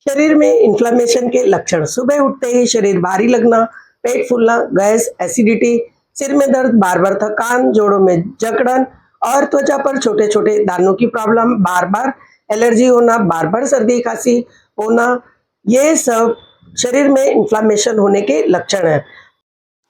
शरीर में इन्फ्लेमेशन के लक्षण। सुबह उठते ही शरीर भारी लगना, पेट फूलना, गैस, एसिडिटी, सिर में दर्द, बार बार थकान, जोड़ों में जकड़न और त्वचा पर छोटे छोटे दानों की प्रॉब्लम, बार बार एलर्जी होना, बार बार सर्दी खांसी होना, ये सब शरीर में इन्फ्लेमेशन होने के लक्षण है।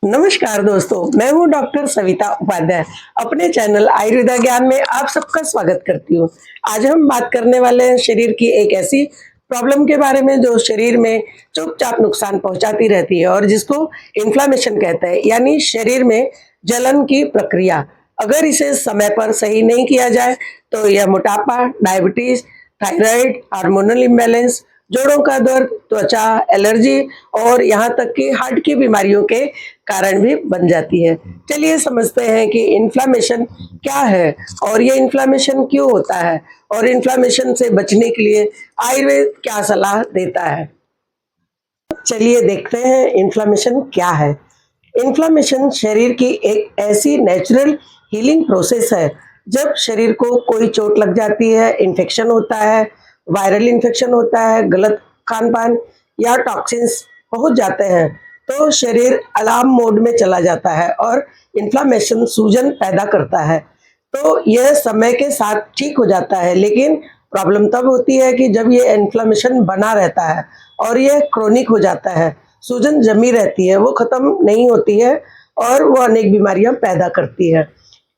नमस्कार दोस्तों, मैं हूं डॉक्टर सविता उपाध्याय। अपने चैनल आयुर्वेदा ज्ञान में आप सबका स्वागत करती हूं। आज हम बात करने वाले हैं शरीर की एक ऐसी प्रॉब्लम के बारे में जो शरीर में चुपचाप नुकसान पहुंचाती रहती है और जिसको इन्फ्लामेशन कहते हैं, यानी शरीर में जलन की प्रक्रिया। अगर इसे समय पर सही नहीं किया जाए तो यह मोटापा, डायबिटीज, थायराइड, हार्मोनल इम्बैलेंस, जोड़ों का दर्द, त्वचा, एलर्जी और यहाँ तक कि हार्ट की बीमारियों के कारण भी बन जाती है। चलिए समझते हैं कि इन्फ्लामेशन क्या है और ये इन्फ्लामेशन क्यों होता है और इन्फ्लामेशन से बचने के लिए आयुर्वेद क्या सलाह देता है। चलिए देखते हैं इन्फ्लामेशन क्या है। इन्फ्लामेशन शरीर की एक ऐसी नेचुरल हीलिंग प्रोसेस है। जब शरीर को कोई चोट लग जाती है, इन्फेक्शन होता है, वायरल इन्फेक्शन होता है, गलत खान पान या टॉक्सिन्स पहुंच जाते हैं, तो शरीर अलार्म मोड में चला जाता है और इन्फ्लामेशन सूजन पैदा करता है। तो यह समय के साथ ठीक हो जाता है, लेकिन प्रॉब्लम तब होती है कि जब ये इन्फ्लामेशन बना रहता है और यह क्रोनिक हो जाता है, सूजन जमी रहती है, वो खत्म नहीं होती है और वो अनेक बीमारियां पैदा करती है।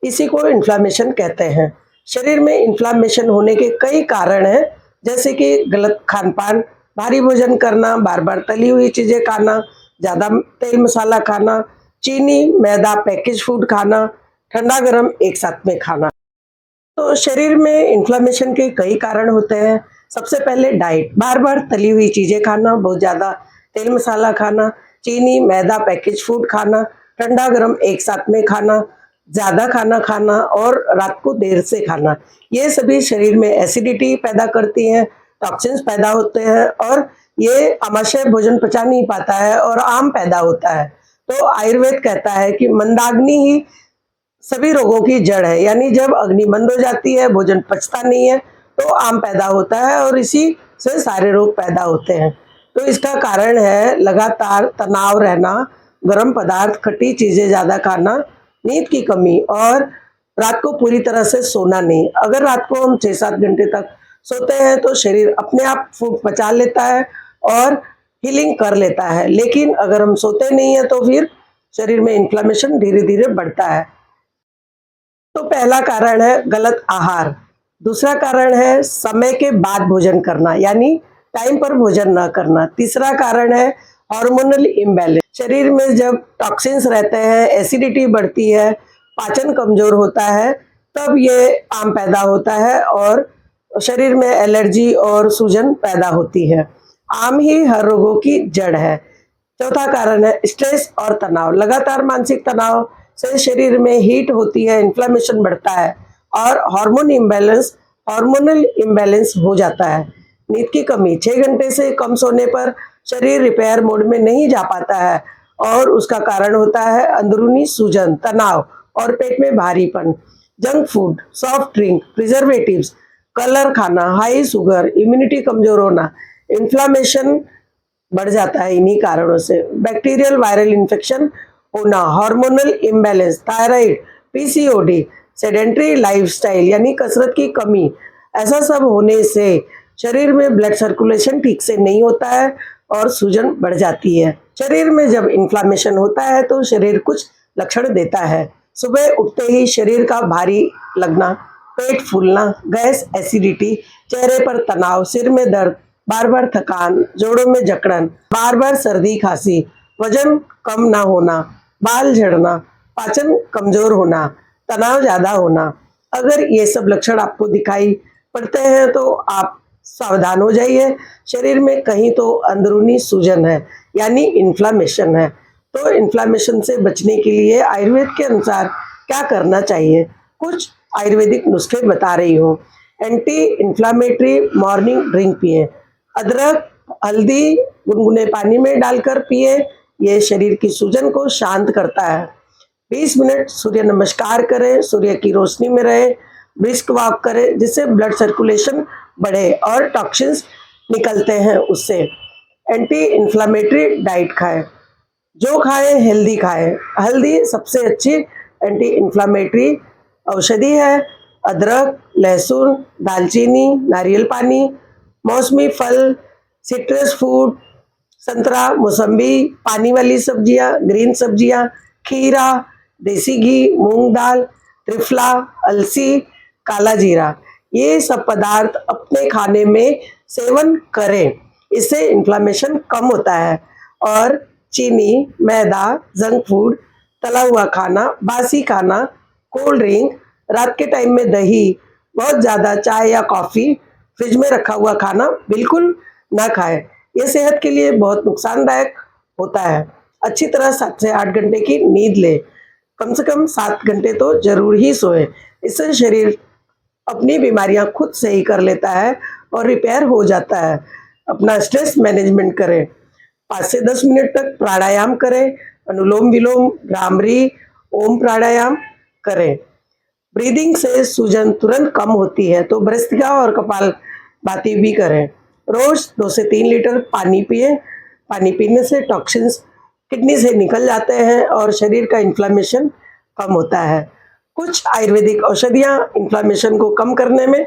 इसी को इन्फ्लामेशन कहते हैं। शरीर में इन्फ्लामेशन होने के कई कारण हैं, जैसे कि गलत खान पान, भारी भोजन करना, बार बार तली हुई चीजें खाना, ज्यादा तेल मसाला खाना, चीनी, मैदा, पैकेज फूड खाना, ठंडा गर्म एक साथ में खाना। तो शरीर में इन्फ्लेमेशन के कई कारण होते हैं। सबसे पहले डाइट, बार बार तली हुई चीजें खाना, बहुत ज्यादा तेल मसाला खाना, चीनी, मैदा, पैकेज फूड खाना, ठंडा गर्म एक साथ में खाना, ज्यादा खाना खाना और रात को देर से खाना, ये सभी शरीर में एसिडिटी पैदा करती हैं, टॉक्सिन्स पैदा होते हैं और ये आमाशय भोजन पचा नहीं पाता है और आम पैदा होता है। तो आयुर्वेद कहता है कि मंदाग्नि ही सभी रोगों की जड़ है, यानी जब अग्नि मंद हो जाती है, भोजन पचता नहीं है, तो आम पैदा होता है और इसी से सारे रोग पैदा होते हैं। तो इसका कारण है लगातार तनाव रहना, गर्म पदार्थ, खट्टी चीजें ज्यादा खाना, नींद की कमी और रात को पूरी तरह से सोना नहीं। अगर रात को हम 6-7 घंटे तक सोते हैं तो शरीर अपने आप फूड पचा लेता है और हीलिंग कर लेता है, लेकिन अगर हम सोते नहीं है तो फिर शरीर में इन्फ्लेमेशन धीरे धीरे बढ़ता है। तो पहला कारण है गलत आहार, दूसरा कारण है समय के बाद भोजन करना, यानी टाइम पर भोजन न करना, तीसरा कारण है हार्मोनल इम्बैलेंस। शरीर में जब टॉक्सिन्स रहते हैं, एसिडिटी बढ़ती है, पाचन कमजोर होता है, तब ये आम पैदा होता है और शरीर में एलर्जी और सूजन पैदा होती है। आम ही हर रोगों की जड़ है। चौथा कारण है स्ट्रेस और तनाव। लगातार मानसिक तनाव से शरीर में हीट होती है, इन्फ्लेमेशन बढ़ता है और हार्मोनल इम्बैलेंस हो जाता है। नींद की कमी, 6 घंटे से कम सोने पर शरीर रिपेयर मोड में नहीं जा पाता है और उसका कारण होता है अंदरूनी सूजन, तनाव और पेट में भारीपन। Junk food, soft drink, preservatives, colour खाना, हाई शुगर, इम्यूनिटी कमजोर होना, इन्फ्लामेशन बढ़ जाता है इन्हीं कारणों से। बैक्टीरियल वायरल इन्फेक्शन होना, hormonal imbalance, thyroid, PCOD, sedentary lifestyle यानी कसरत की कमी, ऐसा सब होने से शरीर में ब्लड सर्कुलेशन ठीक से नहीं होता है और सूजन बढ़ जाती है। शरीर में जब इन्फ्लामेशन होता है तो शरीर कुछ लक्षण देता है। सुबह उठते ही शरीर का भारी लगना, पेट फूलना, गैस, एसिडिटी, चेहरे पर तनाव, सिर में दर्द, बार बार थकान, जोड़ों में जकड़न, बार बार सर्दी खांसी, वजन कम ना होना, बाल झड़ना, पाचन कमजोर होना, तनाव ज्यादा होना। अगर ये सब लक्षण आपको दिखाई पड़ते हैं तो आप सावधान हो जाइए। शरीर में कहीं तो अंदरूनी सूजन है, यानी इन्फ्लामेशन है। तो इन्फ्लामेशन से बचने के लिए आयुर्वेद के अनुसार क्या करना चाहिए, कुछ आयुर्वेदिक नुस्खे बता रही हूँ। एंटी इन्फ्लामेटरी मॉर्निंग ड्रिंक पिए, अदरक, हल्दी गुनगुने पानी में डालकर पिए, ये शरीर की सूजन को शांत करता है। 20 मिनट सूर्य नमस्कार करें, सूर्य की रोशनी में रहे, ब्रिस्क वॉक करें, जिससे ब्लड सर्कुलेशन बढ़े और टॉक्सिन्स निकलते हैं उससे। एंटी इन्फ्लामेटरी डाइट खाएं, जो खाएं हेल्दी खाएं। हल्दी सबसे अच्छी एंटी इन्फ्लामेटरी औषधि है। अदरक, लहसुन, दालचीनी, नारियल पानी, मौसमी फल, सिट्रस फूड, संतरा, मौसम्बी, पानी वाली सब्जियां, ग्रीन सब्जियां, खीरा, देसी घी, मूंग दाल, त्रिफला, अलसी, काला जीरा, ये सब पदार्थ अपने खाने में सेवन करें। इससे इन्फ्लामेशन कम होता है। और चीनी, मैदा, जंक फूड, तला हुआ खाना, बासी खाना, कोल्ड ड्रिंक, रात के टाइम में दही, बहुत ज़्यादा चाय या कॉफ़ी, फ्रिज में रखा हुआ खाना बिल्कुल ना खाएं। ये सेहत के लिए बहुत नुकसानदायक होता है। अच्छी तरह 7 से 8 घंटे की नींद लें। कम से कम 7 घंटे तो ज़रूर ही सोएं। इससे शरीर अपनी बीमारियां खुद सही कर लेता है और रिपेयर हो जाता है। अपना स्ट्रेस मैनेजमेंट करें। 5 से 10 मिनट तक प्राणायाम करें। अनुलोम विलोम, भ्रामरी, ओम प्राणायाम करें। ब्रीदिंग से सूजन तुरंत कम होती है, तो भ्रस्त्रिका और कपालभाति भी करें। रोज 2 से 3 लीटर पानी पिए। पानी पीने से टॉक्सिन्स किडनी से निकल जाते हैं और शरीर का इन्फ्लामेशन कम होता है। कुछ आयुर्वेदिक औषधियाँ इन्फ्लामेशन को कम करने में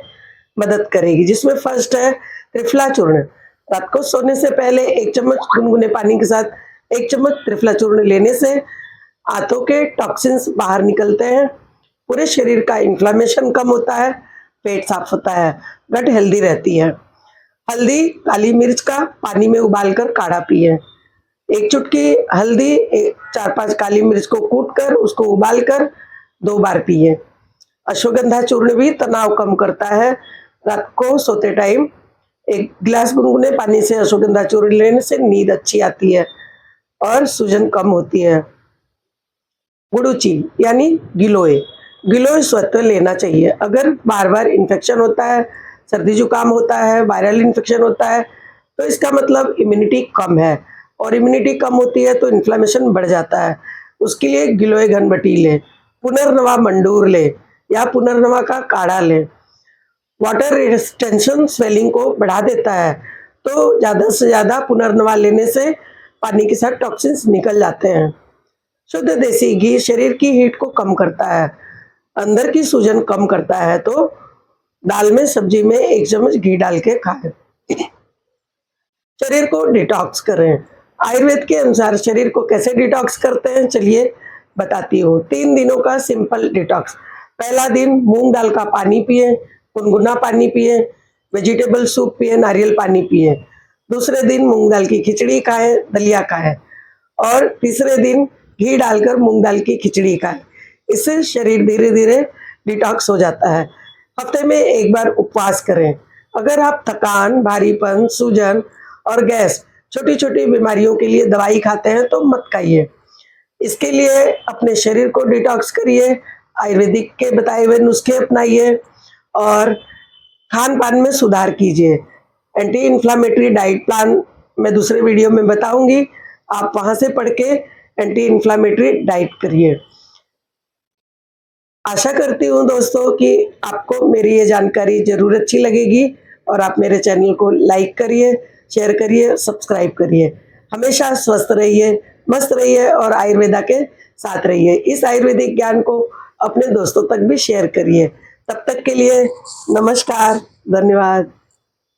मदद करेगी, जिसमें फर्स्ट है त्रिफला चूर्ण। रात को सोने से पहले 1 चम्मच गुनगुने पानी के साथ 1 चम्मच त्रिफला चूर्ण लेने से आंतों के टॉक्सिन्स बाहर निकलते हैं, पूरे शरीर का इन्फ्लामेशन कम होता है, पेट साफ होता है, गट हेल्दी रहती है। हल्दी, काली मिर्च का पानी में उबालकर काढ़ा पिए। 1 चुटकी हल्दी, 4-5 काली मिर्च को कूटकर उसको उबालकर 2 बार पिए। अश्वगंधा चूर्ण भी तनाव कम करता है। रात को सोते टाइम 1 गिलास गुनगुने पानी से अश्वगंधा चूर्ण लेने से नींद अच्छी आती है और सूजन कम होती है। गुड़ूची यानी गिलोय, गिलोय स्वतः लेना चाहिए। अगर बार-बार इन्फेक्शन होता है, सर्दी जुकाम होता है, वायरल इन्फेक्शन होता है, तो इसका मतलब इम्यूनिटी कम है, और इम्यूनिटी कम होती है तो इन्फ्लेमेशन बढ़ जाता है। उसके लिए गिलोय घनबटी लें, पुनर्नवा मंडूर लें या पुनर्नवा का काढ़ा लें। वाटर रिटेंशन स्वेलिंग को बढ़ा देता है, तो ज़्यादा से ज़्यादा पुनर्नवा लेने से पानी के साथ टॉक्सिन्स निकल जाते हैं। शुद्ध देसी घी शरीर की हीट को कम करता है, अंदर की सूजन कम करता है, तो दाल में, सब्जी में 1 चम्मच घी डाल के खाएं। शरीर को डिटॉक्स करें। आयुर्वेद के अनुसार शरीर को कैसे डिटॉक्स करते हैं, चलिए बताती हूँ। 3 दिनों का सिंपल डिटॉक्स। पहला दिन मूंग दाल का पानी पिए, गुनगुना पानी पिए, वेजिटेबल सूप पिए, नारियल पानी पिए। दूसरे दिन मूंग दाल की खिचड़ी खाएं, दलिया खाएं। और तीसरे दिन घी डालकर मूंग दाल की खिचड़ी खाएं। इससे शरीर धीरे धीरे डिटॉक्स हो जाता है। हफ्ते में 1 बार उपवास करें। अगर आप थकान, भारीपन, सूजन और गैस, छोटी छोटी बीमारियों के लिए दवाई खाते हैं तो मत खाइए। इसके लिए अपने शरीर को डिटॉक्स करिए, आयुर्वेदिक के बताए हुए नुस्खे अपनाइए और खान पान में सुधार कीजिए। एंटी इन्फ्लामेटरी डाइट प्लान मैं दूसरे वीडियो में बताऊंगी, आप वहां से पढ़ के एंटी इन्फ्लामेटरी डाइट करिए। आशा करती हूँ दोस्तों कि आपको मेरी ये जानकारी ज़रूर अच्छी लगेगी और आप मेरे चैनल को लाइक करिए, शेयर करिए, सब्सक्राइब करिए। हमेशा स्वस्थ रहिए, मस्त रहिए और आयुर्वेदा के साथ रहिए। इस आयुर्वेदिक ज्ञान को अपने दोस्तों तक भी शेयर करिए। तब तक के लिए नमस्कार, धन्यवाद।